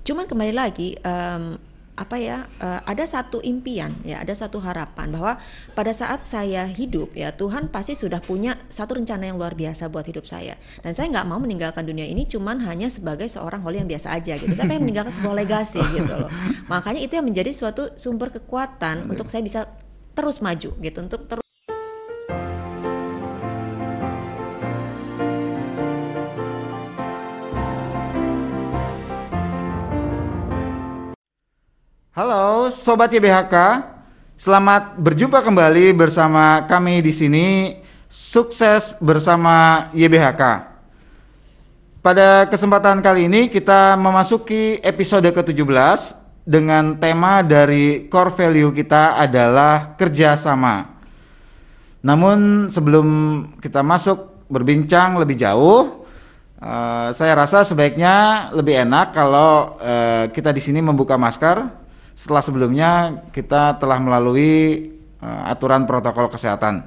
Cuman kembali lagi ada satu impian ya, ada satu harapan bahwa pada saat saya hidup ya, Tuhan pasti sudah punya satu rencana yang luar biasa buat hidup saya, dan saya nggak mau meninggalkan dunia ini cuman hanya sebagai seorang Holly yang biasa aja gitu. Saya pengen meninggalkan sebuah legasi gitu loh. Makanya itu yang menjadi suatu sumber kekuatan untuk saya bisa terus maju gitu, untuk terus. Halo Sobat YBHK, selamat berjumpa kembali bersama kami di sini, Sukses Bersama YBHK. Pada kesempatan kali ini kita memasuki episode ke-17 dengan tema dari core value kita adalah kerjasama. Namun sebelum kita masuk berbincang lebih jauh, saya rasa sebaiknya lebih enak kalau kita di sini membuka masker. Setelah sebelumnya kita telah melalui aturan protokol kesehatan.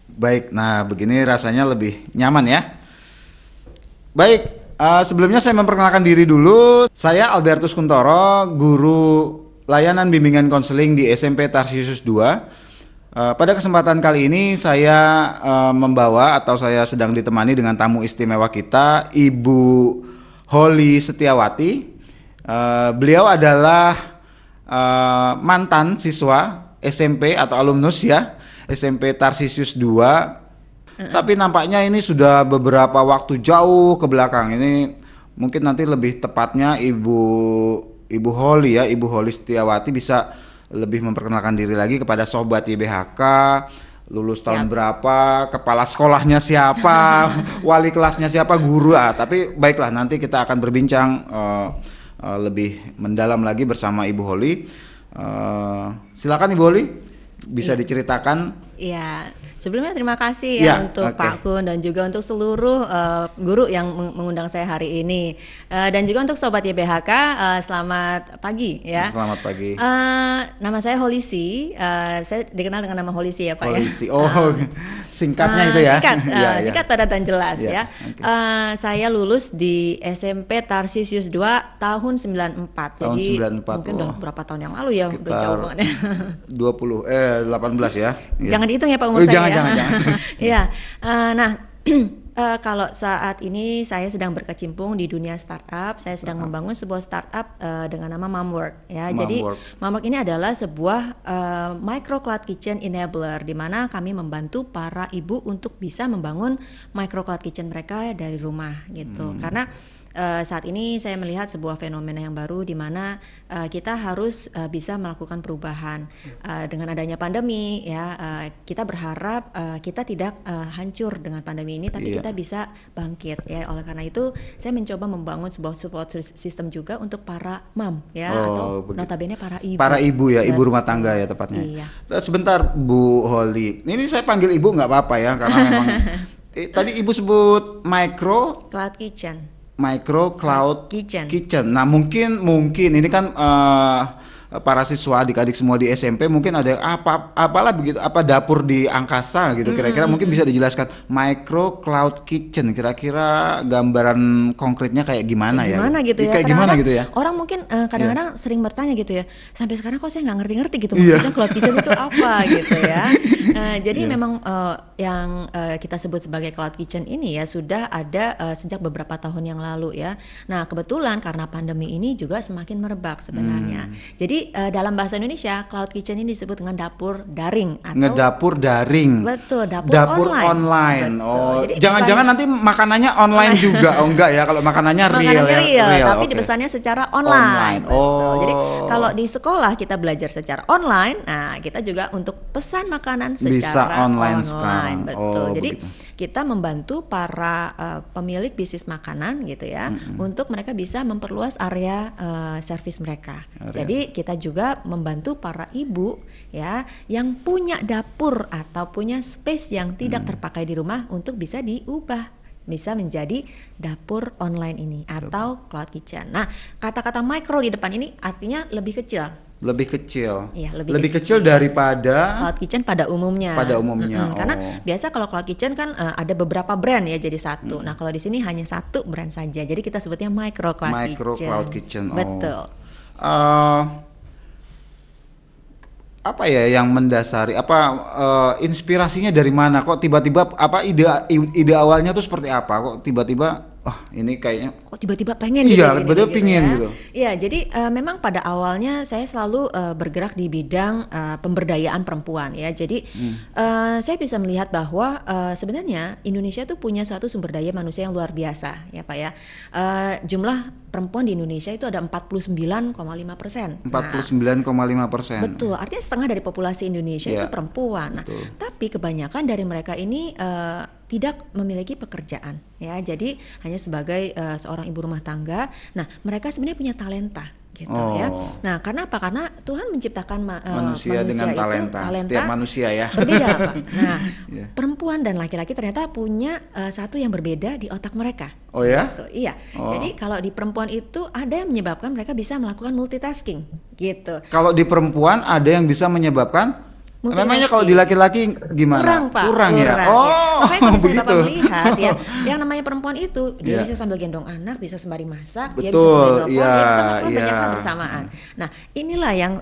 Baik, nah begini rasanya lebih nyaman ya. Baik, sebelumnya saya memperkenalkan diri dulu. Saya Albertus Kuntoro, guru layanan bimbingan konseling di SMP Tarsius 2. Pada kesempatan kali ini saya membawa atau saya sedang ditemani dengan tamu istimewa kita, Ibu Holly Setiawati. Beliau adalah mantan siswa SMP atau alumnus ya, SMP Tarsius 2. Tapi nampaknya ini sudah beberapa waktu jauh ke belakang. Ini mungkin nanti lebih tepatnya Ibu Holly ya, Ibu Holly Setiawati bisa lebih memperkenalkan diri lagi kepada Sobat YBHK, lulus tahun berapa, kepala sekolahnya siapa, wali kelasnya siapa, guru. Tapi baiklah, nanti kita akan berbincang lebih mendalam lagi bersama Ibu Holly. Silakan Ibu Holly, bisa diceritakan. Ya, sebelumnya terima kasih ya untuk Pak Kun dan juga untuk seluruh guru yang mengundang saya hari ini, dan juga untuk Sobat YBHK, selamat pagi ya. Selamat pagi. Nama saya Holly Si, saya dikenal dengan nama Holly Si ya Pak Holly ya. Si. Singkatnya itu ya. Singkat padat dan jelas ya. Saya lulus di SMP Tarsius 2 tahun 94. Tahun Jadi 94. mungkin udah berapa tahun yang lalu ya, udah jauh banget ya. 18 ya. Jangan dihitung ya Pak umur saya. Jangan. Ya, kalau saat ini saya sedang berkecimpung di dunia startup. Saya sedang membangun sebuah startup dengan nama Momwork ya. Jadi Momwork ini adalah sebuah micro cloud kitchen enabler, di mana kami membantu para ibu untuk bisa membangun micro cloud kitchen mereka dari rumah gitu. Karena saat ini saya melihat sebuah fenomena yang baru, di mana kita harus bisa melakukan perubahan dengan adanya pandemi ya. Kita berharap kita tidak hancur dengan pandemi ini, tapi kita bisa bangkit ya. Oleh karena itu saya mencoba membangun sebuah support system juga untuk para mam ya, atau notabene para ibu. Para ibu ya, ibu rumah tangga ya tepatnya. Iya. Sebentar Bu Holly, ini saya panggil ibu nggak apa-apa ya, karena memang tadi ibu sebut micro cloud kitchen. Micro Cloud Kitchen. Nah mungkin ini kan para siswa adik-adik semua di SMP mungkin ada apalah begitu, apa dapur di angkasa gitu, kira-kira mungkin bisa dijelaskan Micro Cloud Kitchen, kira-kira gambaran konkretnya kayak gimana ya? Gimana gitu ya? Kayak gimana gitu ya? Orang mungkin kadang-kadang sering bertanya gitu ya, sampai sekarang kok saya nggak ngerti-ngerti gitu maksudnya cloud kitchen itu apa gitu ya. Jadi memang yang kita sebut sebagai cloud kitchen ini ya sudah ada sejak beberapa tahun yang lalu ya. Nah kebetulan karena pandemi ini juga semakin merebak sebenarnya. Jadi dalam bahasa Indonesia cloud kitchen ini disebut dengan dapur daring atau ngedapur daring. Betul, dapur online. Betul. Jangan-jangan nanti makanannya online juga. Enggak ya, kalau makanannya real, tapi dipesannya secara online. Betul. Jadi kalau di sekolah kita belajar secara online, nah kita juga untuk pesan makanan secara bisa online sekarang. Betul. Jadi kita membantu para pemilik bisnis makanan gitu ya, untuk mereka bisa memperluas area servis mereka. Jadi kita juga membantu para ibu ya yang punya dapur atau punya space yang tidak terpakai di rumah untuk bisa diubah, bisa menjadi dapur online ini atau cloud kitchen. Nah, kata-kata micro di depan ini artinya lebih kecil. Lebih kecil. Iya, lebih kecil daripada cloud kitchen pada umumnya. Pada umumnya. Karena biasa kalau cloud kitchen kan ada beberapa brand ya jadi satu. Nah, kalau di sini hanya satu brand saja. Jadi kita sebutnya micro cloud kitchen. Betul. Apa ya yang mendasari inspirasinya dari mana kok tiba-tiba ide awalnya tuh seperti apa kok tiba-tiba ini kayaknya kok tiba-tiba pengen tiba-tiba pengen gitu. Iya, jadi memang pada awalnya saya selalu bergerak di bidang pemberdayaan perempuan ya. Jadi saya bisa melihat bahwa sebenarnya Indonesia tuh punya suatu sumber daya manusia yang luar biasa ya Pak ya. Jumlah perempuan di Indonesia itu ada 49,5%. 49,5%. Betul, artinya setengah dari populasi Indonesia itu perempuan. Nah, tapi kebanyakan dari mereka ini tidak memiliki pekerjaan ya. Jadi hanya sebagai seorang ibu rumah tangga. Nah, mereka sebenarnya punya talenta gitu ya. Nah, karena apa? Karena Tuhan menciptakan manusia dengan itu, talenta setiap manusia ya. Berbeda Pak. Nah, perempuan dan laki-laki ternyata punya satu yang berbeda di otak mereka. Oh ya? Gitu. Iya. Jadi kalau di perempuan itu ada yang menyebabkan mereka bisa melakukan multitasking gitu. Kalau di perempuan ada yang bisa menyebabkan memangnya kalau di laki-laki gimana? Kurang Pak. Kurang ya. Makanya kalau begitu. Bapak melihat ya, yang namanya perempuan itu dia bisa sambil gendong anak, bisa sembari masak, dia bisa Betul, sambil telepon, dia bisa melakukan banyak hal bersamaan. Nah, inilah yang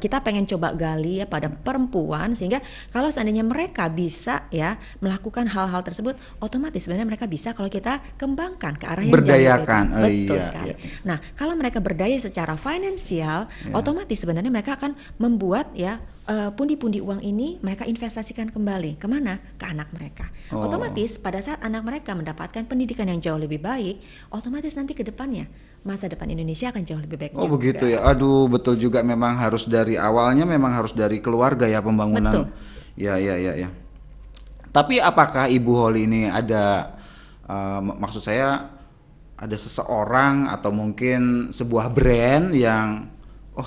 kita pengen coba gali ya pada perempuan, sehingga kalau seandainya mereka bisa ya melakukan hal-hal tersebut, otomatis sebenarnya mereka bisa kalau kita kembangkan ke arah yang berdayakan. Betul sekali. Nah, kalau mereka berdaya secara finansial, otomatis sebenarnya mereka akan membuat ya pundi-pundi uang ini mereka investasikan kembali kemana? Ke anak mereka. Otomatis pada saat anak mereka mendapatkan pendidikan yang jauh lebih baik, otomatis nanti ke depannya masa depan Indonesia akan jauh lebih baik. Begitu ya. Aduh, betul juga, memang harus dari awalnya, memang harus dari keluarga ya pembangunan. Betul. Ya. Tapi apakah Ibu Holly ini ada maksud saya ada seseorang atau mungkin sebuah brand yang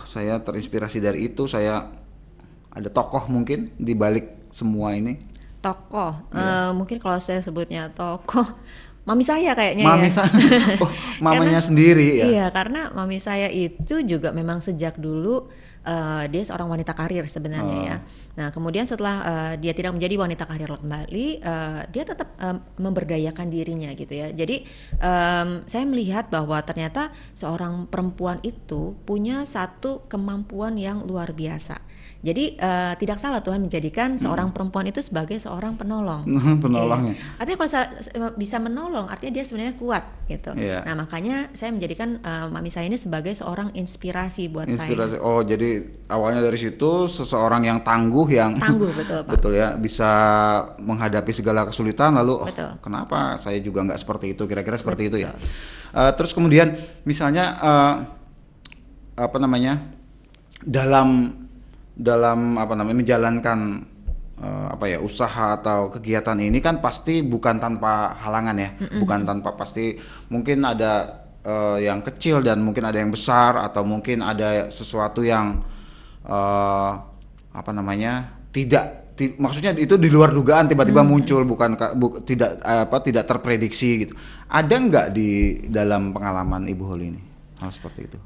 saya terinspirasi dari itu, saya ada tokoh mungkin di balik semua ini? Tokoh, mungkin kalau saya sebutnya tokoh, mami saya kayaknya mamanya sendiri ya? Iya, karena mami saya itu juga memang sejak dulu dia seorang wanita karir sebenarnya ya. Nah, kemudian setelah dia tidak menjadi wanita karir kembali, dia tetap memberdayakan dirinya gitu ya. Jadi saya melihat bahwa ternyata seorang perempuan itu punya satu kemampuan yang luar biasa. Jadi tidak salah Tuhan menjadikan seorang perempuan itu sebagai seorang penolong. Penolongnya. Artinya kalau bisa menolong, artinya dia sebenarnya kuat gitu. Nah, makanya saya menjadikan mami saya ini sebagai seorang inspirasi buat saya. Jadi awalnya dari situ seseorang yang tangguh betul Pak. Betul ya, bisa menghadapi segala kesulitan, lalu kenapa saya juga nggak seperti itu, kira-kira seperti itu ya. Terus kemudian misalnya dalam menjalankan usaha atau kegiatan ini kan pasti bukan tanpa halangan ya. Bukan tanpa, pasti mungkin ada yang kecil dan mungkin ada yang besar, atau mungkin ada sesuatu yang maksudnya itu di luar dugaan tiba-tiba muncul, tidak terprediksi gitu. Ada nggak di dalam pengalaman Ibu Holly ini hal seperti itu?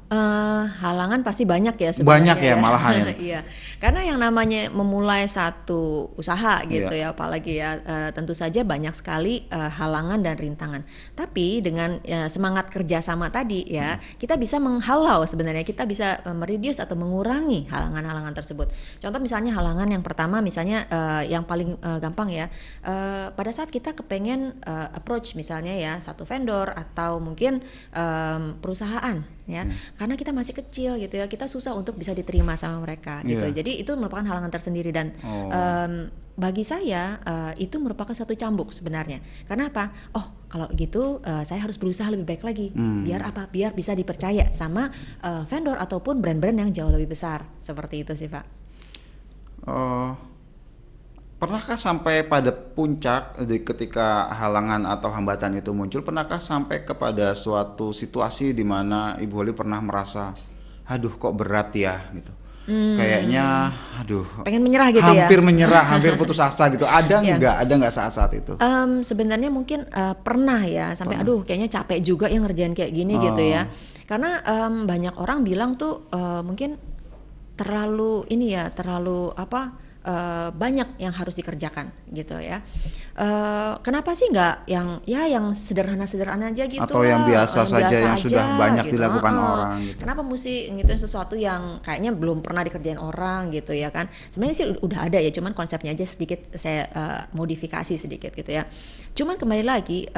Halangan pasti banyak ya sebenarnya. Banyak ya malahan ya. Iya, karena yang namanya memulai satu usaha gitu ya, apalagi ya tentu saja banyak sekali halangan dan rintangan. Tapi dengan semangat kerjasama tadi ya, kita bisa menghalau sebenarnya, kita bisa mereduce atau mengurangi halangan-halangan tersebut. Contoh misalnya halangan yang pertama, misalnya yang paling gampang ya, pada saat kita kepengen approach misalnya ya satu vendor atau mungkin perusahaan ya, karena kita masih kecil gitu ya, kita susah untuk bisa diterima sama mereka gitu. Jadi itu merupakan halangan tersendiri dan bagi saya itu merupakan satu cambuk sebenarnya. Karena apa? Kalau gitu saya harus berusaha lebih baik lagi. Biar apa? Biar bisa dipercaya sama vendor ataupun brand-brand yang jauh lebih besar. Seperti itu sih Pak. Pernahkah sampai pada puncak ketika halangan atau hambatan itu muncul, pernahkah sampai kepada suatu situasi di mana Ibu Holly pernah merasa, aduh kok berat ya gitu, kayaknya aduh pengen menyerah gitu hampir ya, menyerah, hampir putus asa gitu, ada nggak saat-saat itu? Sebenarnya mungkin pernah ya, sampai aduh kayaknya capek juga yang ngerjain kayak gini gitu ya, karena banyak orang bilang tuh mungkin terlalu ini ya, terlalu apa, banyak yang harus dikerjakan gitu ya. Kenapa sih nggak yang sederhana-sederhana aja gitu Atau yang lah, biasa yang saja biasa yang aja sudah banyak gitu. dilakukan orang gitu. Kenapa mesti ngituin sesuatu yang kayaknya belum pernah dikerjain orang gitu ya kan? Sebenarnya sih udah ada ya, cuman konsepnya aja sedikit saya modifikasi sedikit gitu ya. Cuman kembali lagi,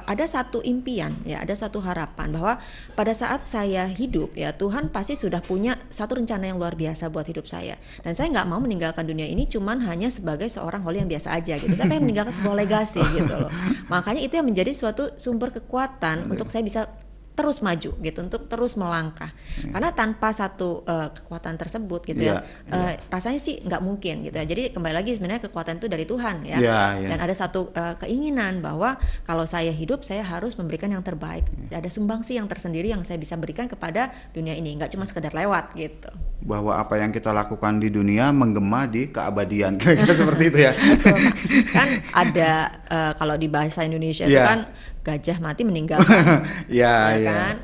ada satu impian ya, ada satu harapan bahwa pada saat saya hidup ya, Tuhan pasti sudah punya satu rencana yang luar biasa buat hidup saya, dan saya nggak mau meninggalkan dunia ini cuman hanya sebagai seorang Holly yang biasa aja gitu. Saya pengen meninggalkan sebuah legasi gitu loh. Makanya itu yang menjadi suatu sumber kekuatan untuk saya bisa terus maju gitu, untuk terus melangkah. Karena tanpa satu kekuatan tersebut gitu rasanya sih nggak mungkin gitu ya. Jadi kembali lagi sebenarnya kekuatan itu dari Tuhan ya. Dan ada satu keinginan bahwa kalau saya hidup saya harus memberikan yang terbaik. Ada sumbangsi yang tersendiri yang saya bisa berikan kepada dunia ini, nggak cuma sekedar lewat gitu. Bahwa apa yang kita lakukan di dunia menggema di keabadian, kira-kira seperti itu ya. Betul, kan ada kalau di bahasa Indonesia itu kan gajah mati meninggalkan, ya kan?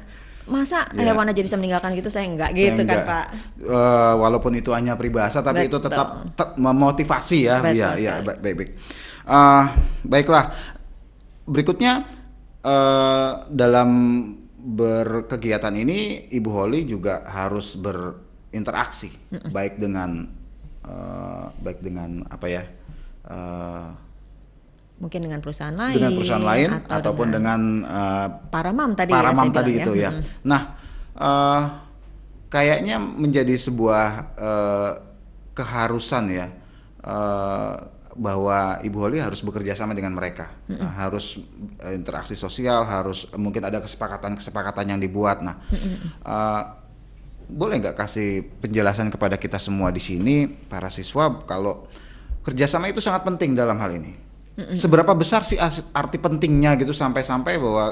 Masa hewan aja bisa meninggalkan gitu, saya enggak gitu kan Pak. Walaupun itu hanya peribahasa, tapi itu tetap memotivasi ya. Iya, baik. Baiklah. Berikutnya dalam berkegiatan ini Ibu Holly juga harus berinteraksi baik dengan apa ya? Mungkin dengan perusahaan lain, ataupun dengan Paramam tadi itu ya. Nah, kayaknya menjadi sebuah keharusan ya, bahwa Ibu Holly harus bekerja sama dengan mereka, harus interaksi sosial, harus mungkin ada kesepakatan yang dibuat. Nah, boleh nggak kasih penjelasan kepada kita semua di sini para siswa kalau kerjasama itu sangat penting dalam hal ini? Seberapa besar sih arti pentingnya gitu, sampai-sampai bahwa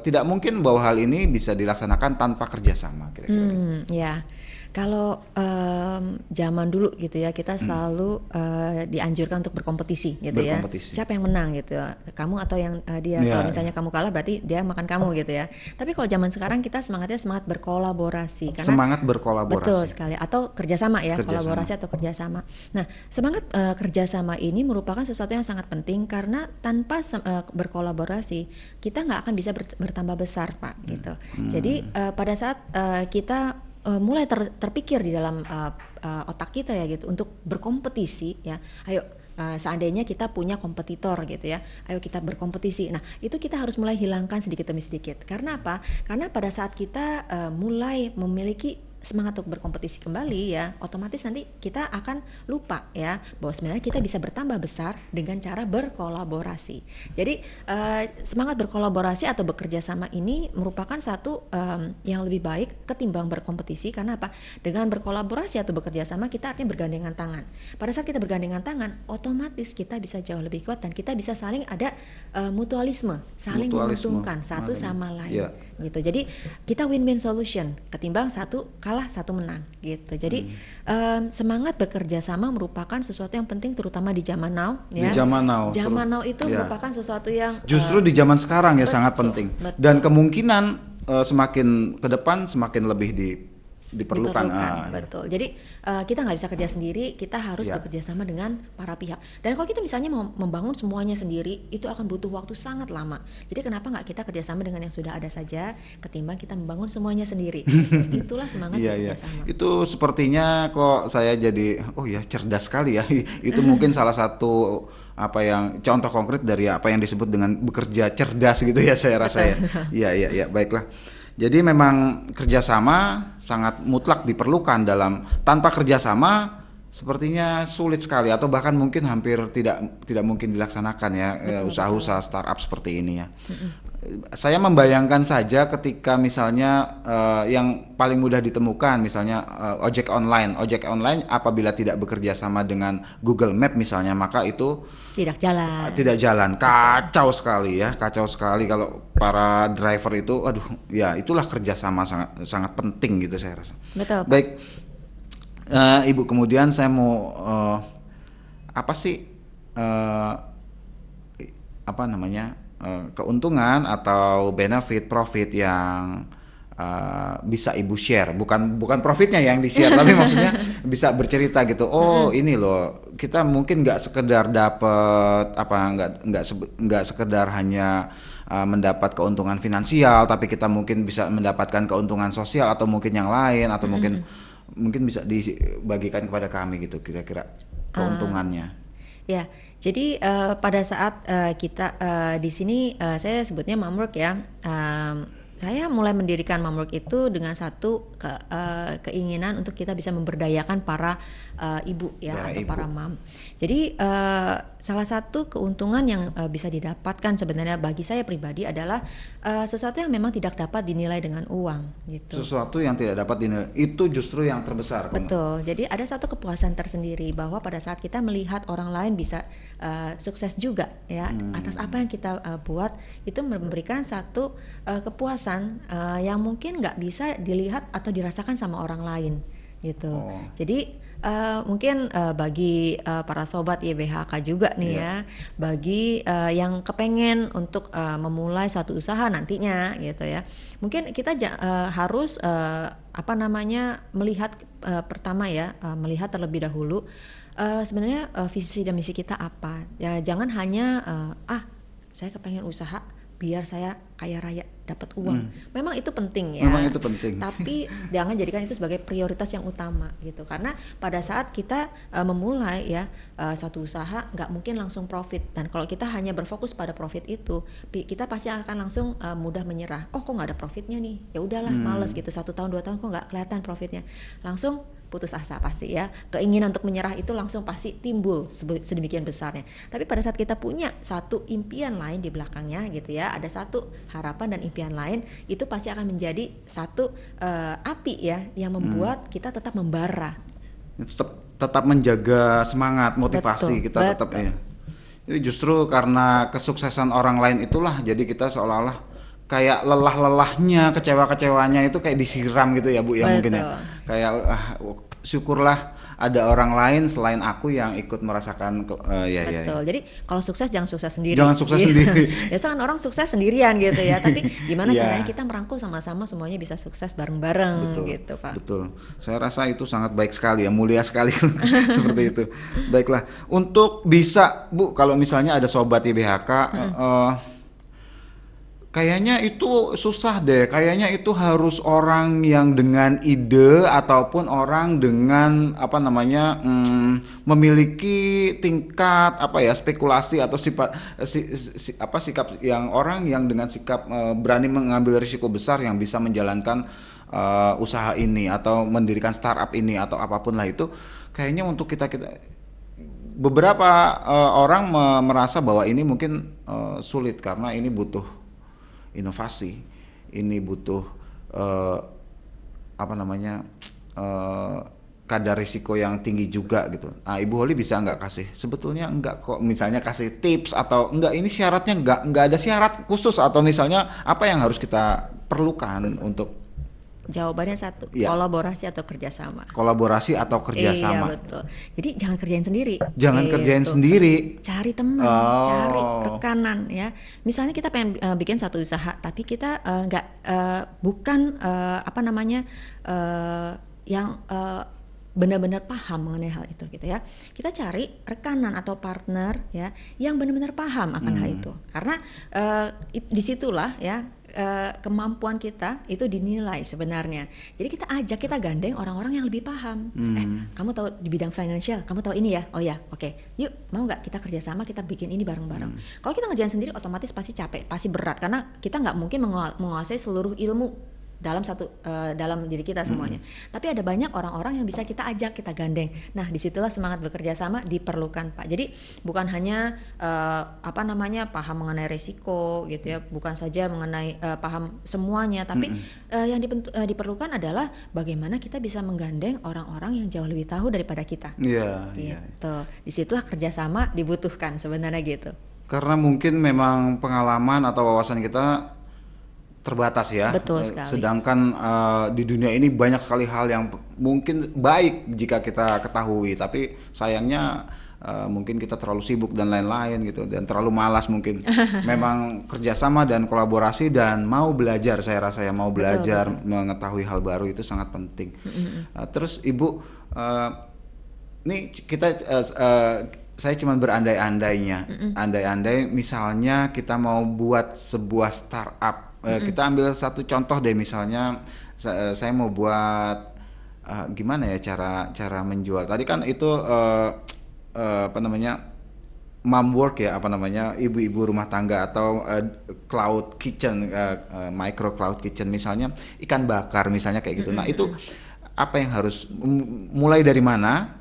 tidak mungkin bahwa hal ini bisa dilaksanakan tanpa kerjasama kira-kira gitu. Ya, kalau zaman dulu gitu ya, kita selalu dianjurkan untuk berkompetisi gitu ya. Siapa yang menang gitu ya, kamu atau yang dia. Kalau misalnya kamu kalah berarti dia makan kamu gitu ya. Tapi kalau zaman sekarang kita semangatnya semangat berkolaborasi. Karena semangat berkolaborasi. Betul sekali, atau kerjasama ya, kolaborasi atau kerjasama. Nah, semangat kerjasama ini merupakan sesuatu yang sangat penting, karena tanpa berkolaborasi kita nggak akan bisa bertambah besar Pak gitu. Jadi pada saat kita mulai terpikir di dalam otak kita ya gitu untuk berkompetisi ya, ayo seandainya kita punya kompetitor gitu ya, ayo kita berkompetisi. Nah, itu kita harus mulai hilangkan sedikit demi sedikit. Karena apa? Karena pada saat kita mulai memiliki semangat untuk berkompetisi kembali ya, otomatis nanti kita akan lupa ya bahwa sebenarnya kita bisa bertambah besar dengan cara berkolaborasi. Jadi semangat berkolaborasi atau bekerja sama ini merupakan satu yang lebih baik ketimbang berkompetisi. Karena apa? Dengan berkolaborasi atau bekerja sama kita artinya bergandengan tangan. Pada saat kita bergandengan tangan, otomatis kita bisa jauh lebih kuat dan kita bisa saling ada mutualisme, saling menguntungkan satu sama lain gitu. Jadi kita win-win solution ketimbang satu kalah satu menang gitu. Jadi semangat bekerja sama merupakan sesuatu yang penting, terutama di zaman now ya. Di zaman now itu merupakan sesuatu yang justru di zaman sekarang ya sangat penting. Dan kemungkinan semakin ke depan semakin lebih diperlukan. Betul. Jadi kita nggak bisa kerja sendiri, kita harus bekerja sama dengan para pihak. Dan kalau kita misalnya mau membangun semuanya sendiri, itu akan butuh waktu sangat lama. Jadi kenapa nggak kita kerjasama dengan yang sudah ada saja, ketimbang kita membangun semuanya sendiri. Itulah semangat bekerja sama. Itu sepertinya kok saya jadi cerdas sekali ya. Itu mungkin salah satu contoh konkret dari apa yang disebut dengan bekerja cerdas gitu ya, saya rasa ya. Iya, baiklah. Jadi memang kerjasama sangat mutlak diperlukan. Tanpa kerjasama sepertinya sulit sekali atau bahkan mungkin hampir tidak mungkin dilaksanakan ya usaha-usaha startup seperti ini ya. Saya membayangkan saja ketika misalnya yang paling mudah ditemukan misalnya ojek online apabila tidak bekerja sama dengan Google Map misalnya, maka itu tidak jalan. Kacau sekali kalau para driver itu, itulah kerjasama sangat penting gitu saya rasa. Betul. Baik, Ibu, kemudian saya mau keuntungan atau profit yang bisa ibu share, bukan profitnya yang di share, tapi maksudnya bisa bercerita gitu. Oh ini loh, kita mungkin nggak sekedar dapet apa, nggak sekedar hanya mendapat keuntungan finansial, tapi kita mungkin bisa mendapatkan keuntungan sosial atau mungkin yang lain, atau mungkin bisa dibagikan kepada kami gitu kira-kira keuntungannya. Ya, jadi pada saat kita di sini saya sebutnya Momwork ya. Saya mulai mendirikan Momwork itu dengan satu keinginan untuk kita bisa memberdayakan para ibu ya, atau para mam. Jadi salah satu keuntungan yang bisa didapatkan sebenarnya bagi saya pribadi adalah sesuatu yang memang tidak dapat dinilai dengan uang gitu. Sesuatu yang tidak dapat dinilai itu justru yang terbesar. Betul. Jadi ada satu kepuasan tersendiri bahwa pada saat kita melihat orang lain bisa sukses juga ya atas apa yang kita buat, itu memberikan satu kepuasan yang mungkin nggak bisa dilihat atau dirasakan sama orang lain gitu. Jadi mungkin bagi para sobat YBHK juga nih ya, bagi yang kepengen untuk memulai suatu usaha nantinya gitu ya, mungkin kita harus melihat pertama ya, melihat terlebih dahulu sebenarnya visi dan misi kita apa ya. Jangan hanya saya kepengen usaha biar saya kaya raya dapat uang. Memang itu penting ya. Memang itu penting. Tapi jangan jadikan itu sebagai prioritas yang utama gitu. Karena pada saat kita memulai ya suatu usaha, nggak mungkin langsung profit. Dan kalau kita hanya berfokus pada profit itu, kita pasti akan langsung mudah menyerah. Oh kok nggak ada profitnya nih? Ya udahlah, males gitu. 1 tahun 2 tahun kok nggak kelihatan profitnya. Langsung putus asa pasti ya. Keinginan untuk menyerah itu langsung pasti timbul sedemikian besarnya. Tapi pada saat kita punya satu impian lain di belakangnya gitu ya, ada satu harapan dan impian lain, itu pasti akan menjadi satu api ya yang membuat kita tetap membara. Tetap menjaga semangat, motivasi. Betul, kita tetap ya. Jadi justru karena kesuksesan orang lain itulah jadi kita seolah-olah kayak lelah-lelahnya, kecewa-kecewanya itu kayak disiram gitu ya Bu ya. Betul. Mungkin ya. Kayak syukurlah ada orang lain selain aku yang ikut merasakan ya. Jadi kalau sukses jangan sukses sendiri. Jangan sukses sendiri. Biasanya kan orang sukses sendirian gitu ya. Tapi gimana caranya kita merangkul sama-sama semuanya bisa sukses bareng-bareng gitu Pak. Betul. Saya rasa itu sangat baik sekali ya, mulia sekali seperti itu. Baiklah. Untuk bisa Bu, kalau misalnya ada sobat YBHK kayaknya itu susah deh, kayaknya itu harus orang yang dengan ide ataupun orang dengan memiliki tingkat spekulasi atau sikap yang orang yang dengan sikap berani mengambil risiko besar yang bisa menjalankan usaha ini atau mendirikan startup ini atau apapun lah itu. Kayaknya untuk kita beberapa orang merasa bahwa ini mungkin sulit karena ini butuh inovasi, ini butuh kadar risiko yang tinggi juga gitu. Nah, Ibu Holly bisa nggak kasih? Sebetulnya enggak kok. Misalnya kasih tips atau enggak, ini syaratnya enggak ada syarat khusus atau misalnya apa yang harus kita perlukan untuk? Jawabannya satu, kolaborasi atau kerjasama. Kolaborasi atau kerjasama. Iya betul. Jadi jangan kerjain sendiri. Jangan kerjain sendiri. Cari teman, cari rekanan ya. Misalnya kita pengen bikin satu usaha, tapi kita yang benar-benar paham mengenai hal itu gitu ya. Kita cari rekanan atau partner ya yang benar-benar paham akan hal itu. Karena disitulah ya kemampuan kita itu dinilai sebenarnya. Jadi kita gandeng orang-orang yang lebih paham. Kamu tahu di bidang financial, kamu tahu ini ya? Oh ya, oke. Yuk, mau nggak kita kerjasama, kita bikin ini bareng-bareng. Kalau kita ngerjain sendiri, otomatis pasti capek, pasti berat karena kita nggak mungkin menguasai seluruh ilmu dalam diri kita semuanya. Tapi ada banyak orang-orang yang bisa kita ajak, kita gandeng. Nah, disitulah semangat bekerja sama diperlukan Pak. Jadi bukan hanya paham mengenai resiko gitu ya, bukan saja mengenai paham semuanya, tapi yang diperlukan adalah bagaimana kita bisa menggandeng orang-orang yang jauh lebih tahu daripada kita. Iya. Gitu. Disitulah kerjasama dibutuhkan sebenarnya gitu. Karena mungkin memang pengalaman atau wawasan kita terbatas ya. Betul sekali. Sedangkan di dunia ini banyak sekali hal yang mungkin baik jika kita ketahui, tapi sayangnya mungkin kita terlalu sibuk dan lain-lain gitu, dan terlalu malas mungkin. Memang kerjasama dan kolaborasi dan mau belajar, saya rasa ya mau belajar, betul. Mengetahui hal baru itu sangat penting. Terus Ibu, nih kita saya cuma berandai-andainya, andai-andai misalnya kita mau buat sebuah startup, kita ambil satu contoh deh, misalnya saya mau buat gimana ya cara menjual. Tadi kan itu apa namanya, mom work ya, apa namanya, ibu-ibu rumah tangga atau cloud kitchen, micro cloud kitchen misalnya, ikan bakar misalnya kayak gitu. Nah itu apa yang harus mulai dari mana?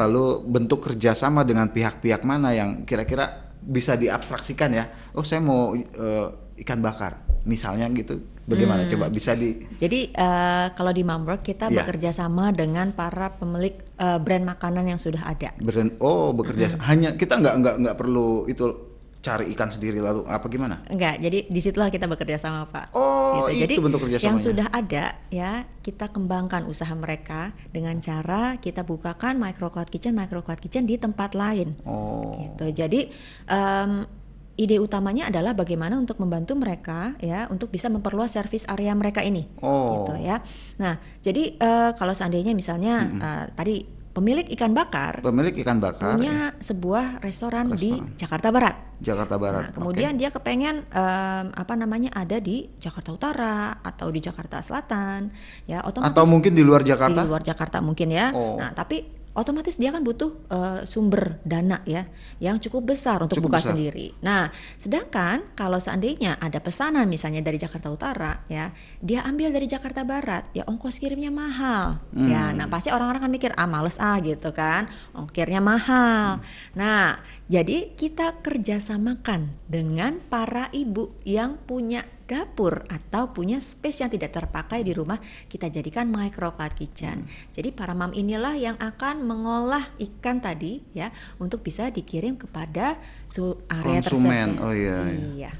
Lalu bentuk kerjasama dengan pihak-pihak mana yang kira-kira bisa diabstraksikan ya? Oh saya mau ikan bakar misalnya gitu. Bagaimana coba bisa Jadi kalau di Momwork kita bekerja sama dengan para pemilik brand makanan yang sudah ada. Bekerja hanya kita nggak perlu itu cari ikan sendiri lalu apa gimana? Enggak, jadi disitulah kita bekerja sama, Pak. Gitu. Jadi itu bentuk kerjasamanya. Yang sudah ada ya kita kembangkan usaha mereka dengan cara kita bukakan micro cloud kitchen di tempat lain. Gitu. Jadi ide utamanya adalah bagaimana untuk membantu mereka ya untuk bisa memperluas service area mereka ini, gitu ya. Nah, jadi kalau seandainya misalnya tadi pemilik ikan bakar punya sebuah restoran di Jakarta Barat. Nah, kemudian dia kepengen ada di Jakarta Utara atau di Jakarta Selatan, ya otomatis. Atau mungkin di luar Jakarta? Di luar Jakarta mungkin ya. Nah, tapi otomatis dia kan butuh sumber dana ya yang cukup besar untuk buka sendiri. Nah, sedangkan kalau seandainya ada pesanan misalnya dari Jakarta Utara ya, dia ambil dari Jakarta Barat, ya ongkos kirimnya mahal. Ya, nah pasti orang-orang kan mikir males gitu kan, ongkirnya mahal. Nah, jadi kita kerjasamakan dengan para ibu yang punya dapur atau punya space yang tidak terpakai di rumah, kita jadikan micro cloud kitchen. Jadi para mam inilah yang akan mengolah ikan tadi ya untuk bisa dikirim kepada area konsumen. Iya.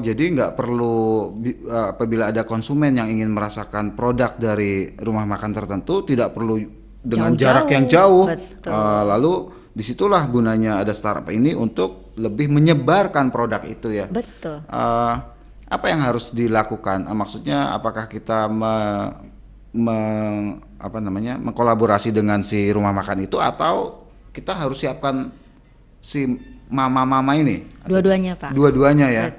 Jadi nggak perlu apabila ada konsumen yang ingin merasakan produk dari rumah makan tertentu, tidak perlu dengan jarak yang jauh. Lalu disitulah gunanya ada startup ini untuk lebih menyebarkan produk itu ya. Betul. Apa yang harus dilakukan? Maksudnya apakah kita mengkolaborasi dengan si rumah makan itu atau kita harus siapkan si mama-mama ini? Dua-duanya, Pak. Dua-duanya ya.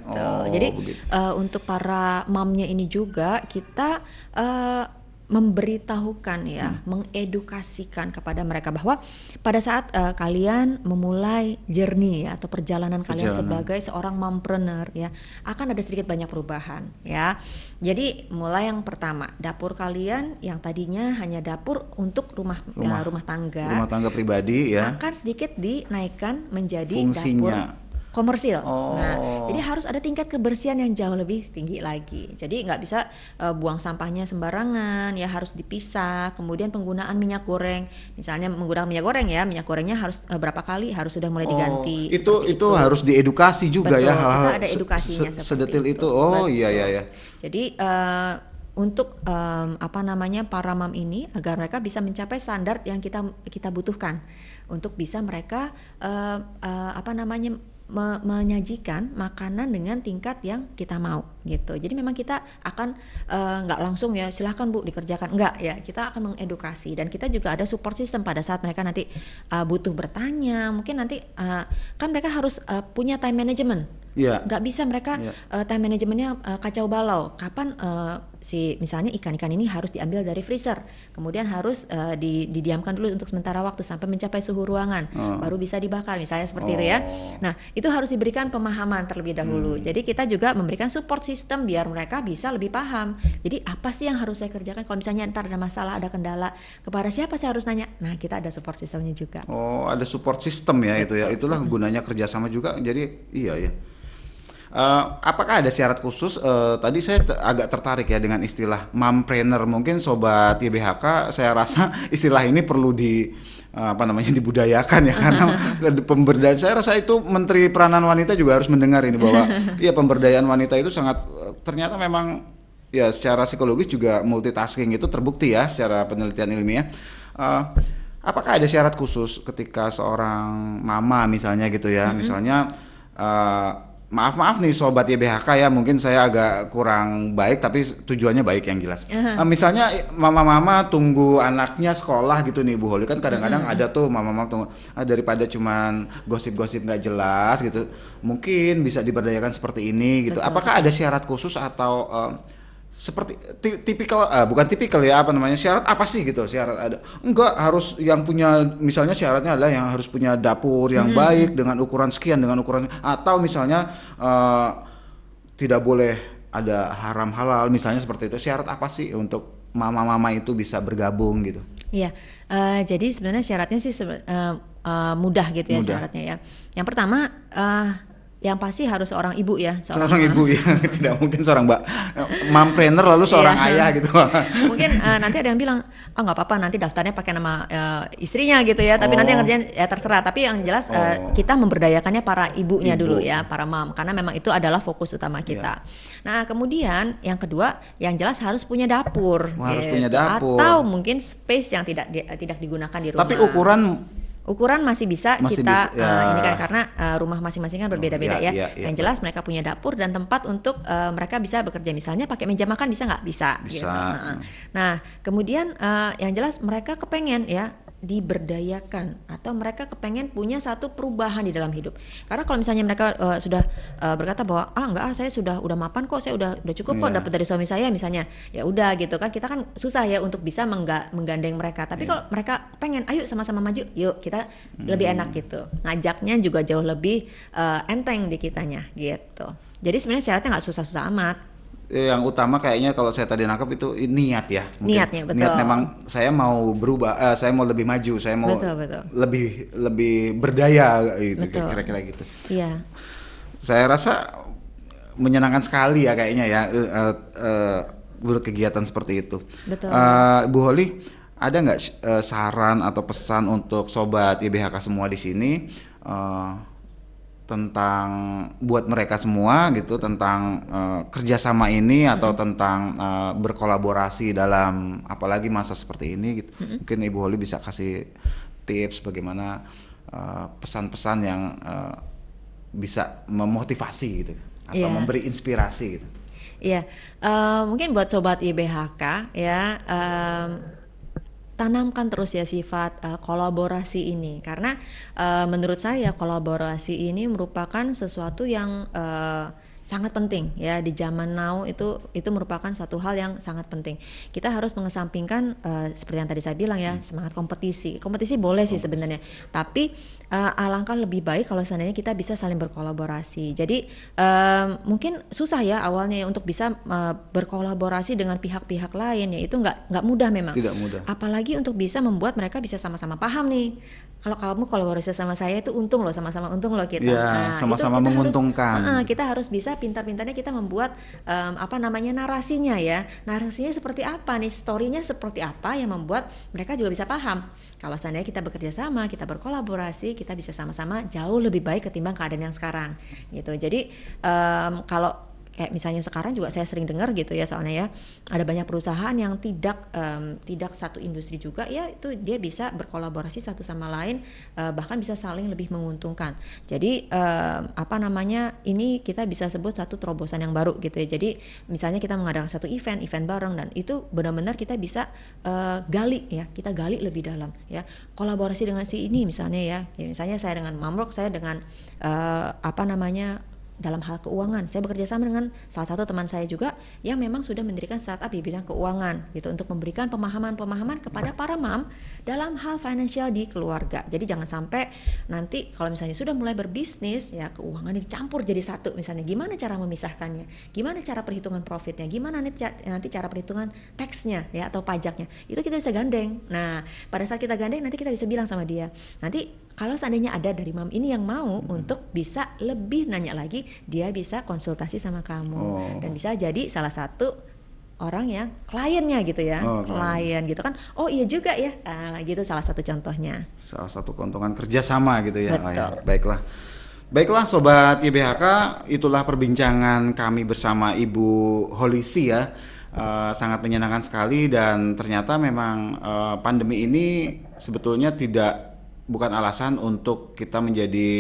Jadi untuk para mamnya ini juga kita memberitahukan ya, mengedukasikan kepada mereka bahwa pada saat kalian memulai journey ya, atau perjalanan kalian sebagai seorang mompreneur ya, akan ada sedikit banyak perubahan ya. Jadi mulai yang pertama, dapur kalian yang tadinya hanya dapur untuk rumah tangga pribadi ya, akan sedikit dinaikkan menjadi fungsinya dapur komersil. Nah, jadi harus ada tingkat kebersihan yang jauh lebih tinggi lagi. Jadi nggak bisa buang sampahnya sembarangan, ya harus dipisah. Kemudian penggunaan minyak goreng, misalnya menggunakan minyak goreng ya, minyak gorengnya harus berapa kali harus sudah mulai diganti. Itu harus diedukasi juga. Betul, ya hal-hal kita ada edukasinya sedetil itu. Iya. Jadi untuk para mam ini agar mereka bisa mencapai standar yang kita butuhkan untuk bisa mereka menyajikan makanan dengan tingkat yang kita mau gitu. Jadi memang kita akan nggak langsung ya silahkan Bu dikerjakan, enggak ya, kita akan mengedukasi dan kita juga ada support system pada saat mereka nanti butuh bertanya, mungkin nanti kan mereka harus punya time management. Nggak bisa mereka time manajemennya kacau balau. Kapan misalnya ikan-ikan ini harus diambil dari freezer, kemudian harus didiamkan dulu untuk sementara waktu sampai mencapai suhu ruangan, baru bisa dibakar misalnya seperti itu ya. Nah itu harus diberikan pemahaman terlebih dahulu. Jadi kita juga memberikan support system biar mereka bisa lebih paham. Jadi apa sih yang harus saya kerjakan kalau misalnya ntar ada masalah, ada kendala, kepada siapa saya harus nanya? Nah kita ada support systemnya juga. Ada support system ya. Betul. Itu ya. Itulah gunanya kerjasama juga. Jadi iya ya. Apakah ada syarat khusus? Tadi saya agak tertarik ya dengan istilah mompreneur. Mungkin sobat YBHK saya rasa istilah ini perlu dibudayakan ya, karena pemberdayaan, saya rasa itu Menteri Peranan Wanita juga harus mendengar ini bahwa ya pemberdayaan wanita itu sangat ternyata memang ya secara psikologis juga multitasking itu terbukti ya secara penelitian ilmiah. apakah ada syarat khusus ketika seorang mama misalnya gitu ya, misalnya maaf nih sobat YBHK ya, mungkin saya agak kurang baik tapi tujuannya baik yang jelas. Misalnya mama-mama tunggu anaknya sekolah gitu nih Bu Holly, kan kadang-kadang ada tuh mama-mama tunggu daripada cuman gosip-gosip nggak jelas gitu, mungkin bisa diberdayakan seperti ini gitu. Betul. Apakah ada syarat khusus atau seperti tipikal bukan tipikal ya, apa namanya, syarat apa sih gitu, syarat ada enggak harus yang punya, misalnya syaratnya adalah yang harus punya dapur yang baik dengan ukuran sekian, dengan ukuran, atau misalnya tidak boleh ada haram halal misalnya seperti itu, syarat apa sih untuk mama-mama itu bisa bergabung gitu? Iya, jadi sebenarnya syaratnya sih mudah gitu ya, syaratnya ya. Yang pertama yang pasti harus seorang ibu ya, seorang ibu ya, tidak mungkin seorang mompreneur lalu seorang ayah gitu. Mungkin nanti ada yang bilang, nggak apa-apa nanti daftarnya pakai nama istrinya gitu ya, tapi nanti yang ngerjain ya terserah. Tapi yang jelas kita memberdayakannya para ibunya dulu ya, para mom, karena memang itu adalah fokus utama kita. Nah kemudian yang kedua, yang jelas harus punya dapur, harus punya dapur, atau mungkin space yang tidak digunakan di rumah. Tapi ukuran masih bisa kita ini kan karena rumah masing-masing kan berbeda-beda ya. Yang jelas mereka punya dapur dan tempat untuk mereka bisa bekerja, misalnya pakai meja makan bisa nggak? Bisa. Gitu. Nah kemudian yang jelas mereka kepengen ya diberdayakan, atau mereka kepengen punya satu perubahan di dalam hidup. Karena kalau misalnya mereka sudah berkata bahwa saya udah mapan kok, saya udah cukup kok dapat dari suami saya misalnya, ya udah gitu kan, kita kan susah ya untuk bisa menggandeng mereka. Tapi kalau mereka pengen, ayo sama-sama maju, yuk kita lebih enak gitu, ngajaknya juga jauh lebih enteng di kitanya gitu. Jadi sebenarnya syaratnya nggak susah-susah amat. Yang utama kayaknya kalau saya tadi nangkap itu niat ya. Niatnya betul. Niat memang saya mau berubah, saya mau lebih maju, saya mau lebih berdaya gitu, kira-kira gitu. Iya. Saya rasa menyenangkan sekali ya kayaknya ya berkegiatan seperti itu. Betul. Bu Holly, ada nggak saran atau pesan untuk sobat YBHK semua di sini? Tentang buat mereka semua gitu, tentang kerjasama ini atau tentang berkolaborasi dalam apalagi masa seperti ini gitu. Mungkin Ibu Holly bisa kasih tips bagaimana pesan-pesan yang bisa memotivasi gitu atau memberi inspirasi gitu. Iya, mungkin buat sobat YBHK ya, tanamkan terus ya sifat kolaborasi ini, karena menurut saya kolaborasi ini merupakan sesuatu yang sangat penting ya di zaman now. Itu merupakan satu hal yang sangat penting. Kita harus mengesampingkan seperti yang tadi saya bilang ya, semangat kompetisi boleh sih sebenarnya, tapi alangkah lebih baik kalau seandainya kita bisa saling berkolaborasi. Jadi mungkin susah ya awalnya untuk bisa berkolaborasi dengan pihak-pihak lain ya, itu nggak mudah memang. Tidak mudah. Apalagi untuk bisa membuat mereka bisa sama-sama paham nih. Kalau kamu kolaborasi sama saya itu untung loh, sama-sama untung loh kita. Ya, sama-sama menguntungkan. Kita harus bisa pintar-pintarnya kita membuat narasinya ya. Narasinya seperti apa nih, story-nya seperti apa yang membuat mereka juga bisa paham. Kalau seandainya kita bekerja sama, kita berkolaborasi, kita bisa sama-sama jauh lebih baik ketimbang keadaan yang sekarang gitu. Jadi kalau kayak misalnya sekarang juga saya sering dengar gitu ya, soalnya ya ada banyak perusahaan yang tidak satu industri juga ya, itu dia bisa berkolaborasi satu sama lain, bahkan bisa saling lebih menguntungkan. Jadi ini kita bisa sebut satu terobosan yang baru gitu ya. Jadi misalnya kita mengadakan satu event bareng, dan itu benar-benar kita bisa kita gali lebih dalam ya, kolaborasi dengan si ini misalnya ya misalnya saya dengan Mamrok, saya dengan dalam hal keuangan, saya bekerja sama dengan salah satu teman saya juga yang memang sudah mendirikan startup di bidang keuangan gitu, untuk memberikan pemahaman kepada para mam dalam hal financial di keluarga. Jadi jangan sampai nanti kalau misalnya sudah mulai berbisnis ya, keuangan dicampur jadi satu, misalnya gimana cara memisahkannya, gimana cara perhitungan profitnya, gimana nanti cara perhitungan taxnya ya atau pajaknya, itu kita bisa gandeng. Nah pada saat kita gandeng nanti kita bisa bilang sama dia, nanti kalau seandainya ada dari mam ini yang mau untuk bisa lebih nanya lagi, dia bisa konsultasi sama kamu dan bisa jadi salah satu orang yang kliennya gitu ya, klien gitu kan. Oh iya juga ya, gitu salah satu contohnya. Salah satu keuntungan kerjasama gitu ya. Betul. Baiklah sobat YBHK, itulah perbincangan kami bersama Ibu Holly ya. Sangat menyenangkan sekali, dan ternyata memang pandemi ini sebetulnya bukan alasan untuk kita menjadi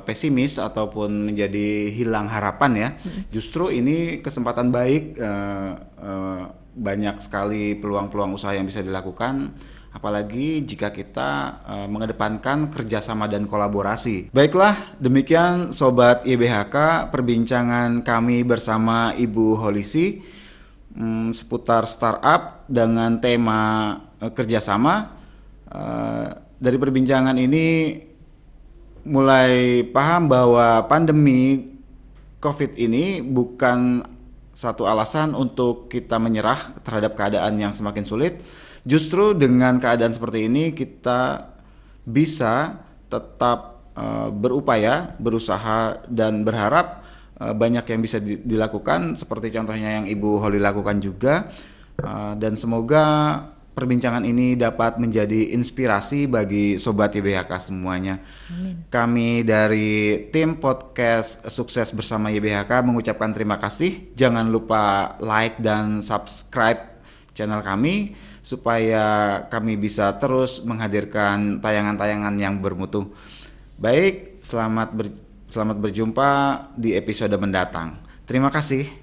pesimis ataupun menjadi hilang harapan ya. Justru ini kesempatan baik, banyak sekali peluang-peluang usaha yang bisa dilakukan, apalagi jika kita mengedepankan kerjasama dan kolaborasi. Baiklah, demikian Sobat YBHK perbincangan kami bersama Ibu Holisi seputar startup dengan tema kerjasama. Dari perbincangan ini mulai paham bahwa pandemi COVID ini bukan satu alasan untuk kita menyerah terhadap keadaan yang semakin sulit. Justru dengan keadaan seperti ini kita bisa tetap berupaya, berusaha dan berharap banyak yang bisa dilakukan seperti contohnya yang Ibu Holly lakukan juga, dan semoga perbincangan ini dapat menjadi inspirasi bagi Sobat YBHK semuanya. Amin. Kami dari tim podcast Sukses Bersama YBHK mengucapkan terima kasih. Jangan lupa like dan subscribe channel kami supaya kami bisa terus menghadirkan tayangan-tayangan yang bermutu. Baik, selamat berjumpa di episode mendatang. Terima kasih.